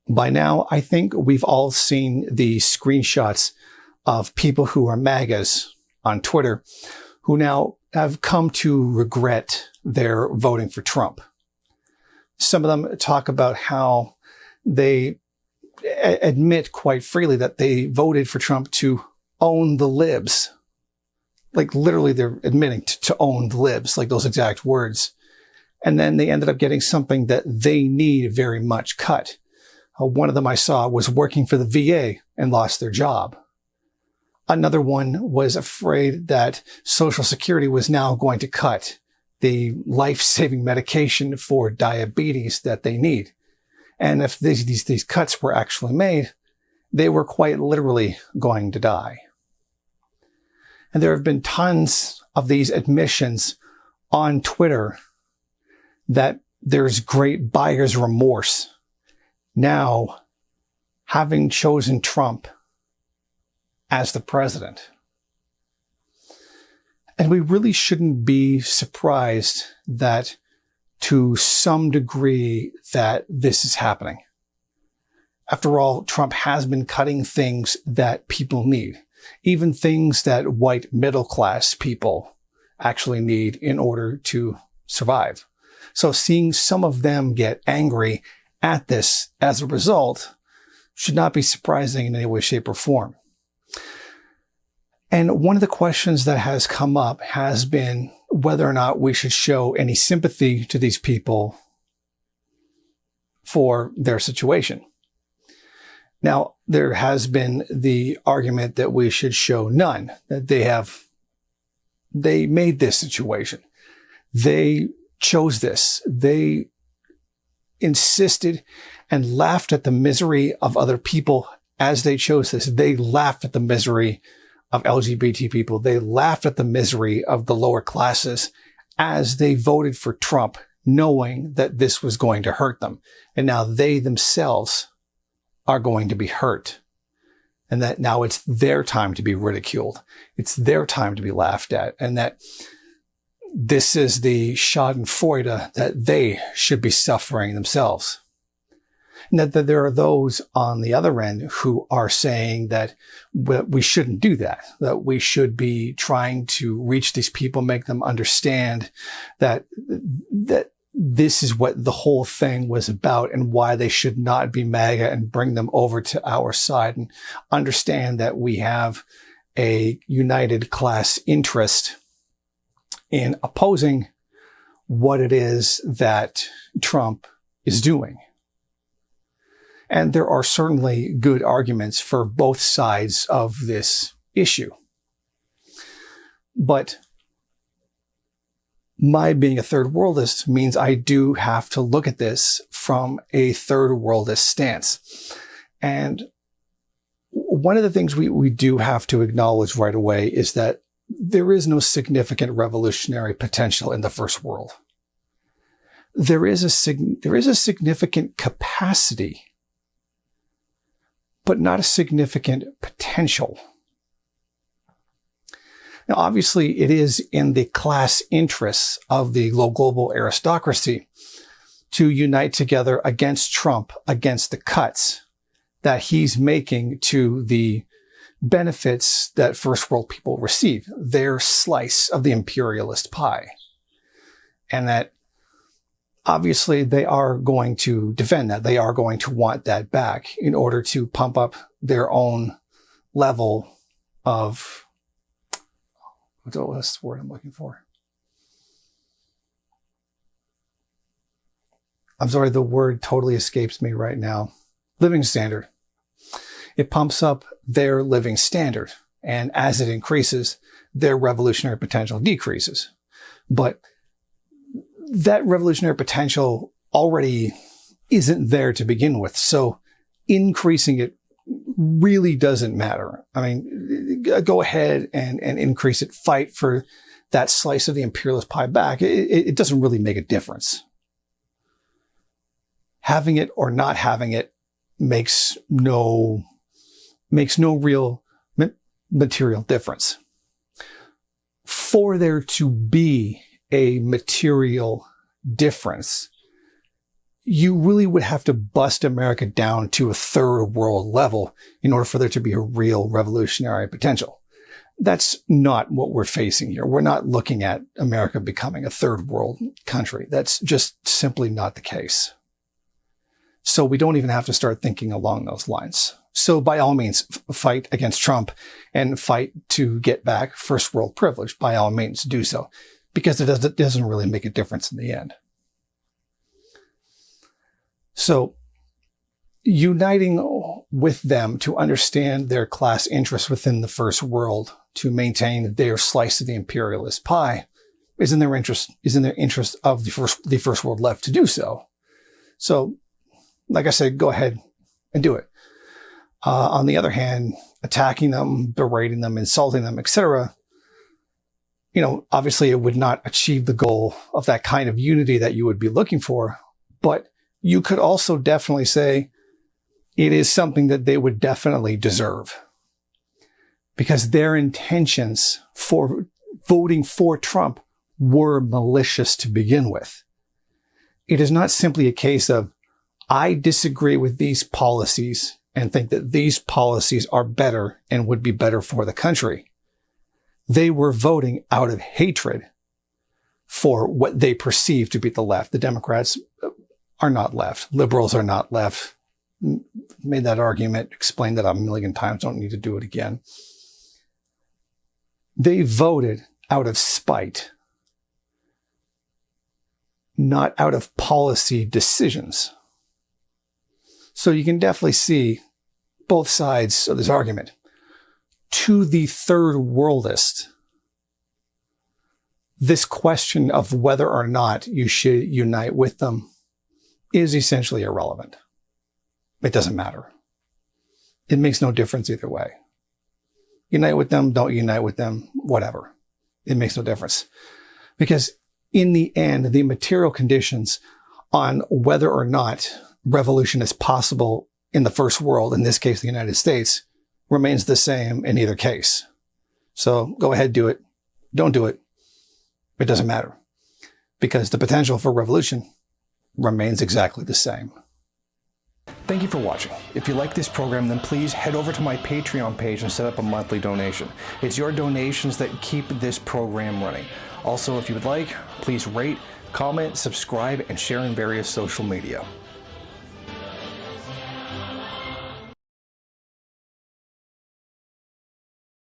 By now, I think we've all seen the screenshots of people who are MAGAs on Twitter who now have come to regret their voting for Trump. Some of them talk about how they admit quite freely that they voted for Trump to own the libs. Like literally they're admitting to own the libs, like those exact words. And then they ended up getting something that they need very much cut. One of them I saw was working for the VA and lost their job. Another one was afraid that Social Security was now going to cut the life-saving medication for diabetes that they need. And if these cuts were actually made, they were quite literally going to die. And there have been tons of these admissions on Twitter that there's great buyer's remorse now having chosen Trump as the president. And we really shouldn't be surprised that to some degree that this is happening. After all, Trump has been cutting things that people need, even things that white middle class people actually need in order to survive. So seeing some of them get angry at this as a result should not be surprising in any way, shape, or form. And one of the questions that has come up has been whether or not we should show any sympathy to these people for their situation. Now, there has been the argument that we should show none, that they made this situation. They chose this. They insisted and laughed at the misery of other people as they chose this. They laughed at the misery of LGBT people. They laughed at the misery of the lower classes as they voted for Trump, knowing that this was going to hurt them. And now they themselves are going to be hurt. And that now it's their time to be ridiculed. It's their time to be laughed at. And that this is the schadenfreude that they should be suffering themselves. And that there are those on the other end who are saying that we shouldn't do that, that we should be trying to reach these people, make them understand that this is what the whole thing was about and why they should not be MAGA, and bring them over to our side and understand that we have a united class interest in opposing what it is that Trump is doing. And there are certainly good arguments for both sides of this issue. But my being a third worldist means I do have to look at this from a third worldist stance. And one of the things we do have to acknowledge right away is that there is no significant revolutionary potential in the first world. There is a significant capacity, but not a significant potential. Now, obviously, it is in the class interests of the global aristocracy to unite together against Trump, against the cuts that he's making to the benefits that first world people receive, their slice of the imperialist pie. And that obviously they are going to defend that. They are going to want that back in order to pump up their own level of, what's the word I'm looking for? I'm sorry, the word totally escapes me right now. Living standard. It pumps up their living standard. And as it increases, their revolutionary potential decreases. But that revolutionary potential already isn't there to begin with. So increasing it really doesn't matter. I mean, go ahead and increase it, fight for that slice of the imperialist pie back. It doesn't really make a difference. Having it or not having it makes no real material difference. For there to be a material difference, you really would have to bust America down to a third world level in order for there to be a real revolutionary potential. That's not what we're facing here. We're not looking at America becoming a third world country. That's just simply not the case. So we don't even have to start thinking along those lines. So by all means, fight against Trump and fight to get back first world privilege. By all means, do so, because it doesn't really make a difference in the end. So uniting with them to understand their class interests within the first world to maintain their slice of the imperialist pie is in their interest of the first world left to do so. So, like I said, go ahead and do it. On the other hand, attacking them, berating them, insulting them, etc., obviously it would not achieve the goal of that kind of unity that you would be looking for. But you could also definitely say it is something that they would definitely deserve, because their intentions for voting for Trump were malicious to begin with. It is not simply a case of, I disagree with these policies and think that these policies are better and would be better for the country. They were voting out of hatred for what they perceive to be the left. The Democrats are not left. Liberals are not left. Made that argument, explained that a million times, don't need to do it again. They voted out of spite, not out of policy decisions. So you can definitely see both sides of this argument. To the third worldist, this question of whether or not you should unite with them is essentially irrelevant. It doesn't matter. It makes no difference either way. Unite with them, don't unite with them, whatever. It makes no difference. Because in the end, the material conditions on whether or not revolution is possible in the first world, in this case, the United States, remains the same in either case. So go ahead, do it. Don't do it. It doesn't matter, because the potential for revolution remains exactly the same. Thank you for watching. If you like this program, then please head over to my Patreon page and set up a monthly donation. It's your donations that keep this program running. Also, if you would like, please rate, comment, subscribe, and share in various social media.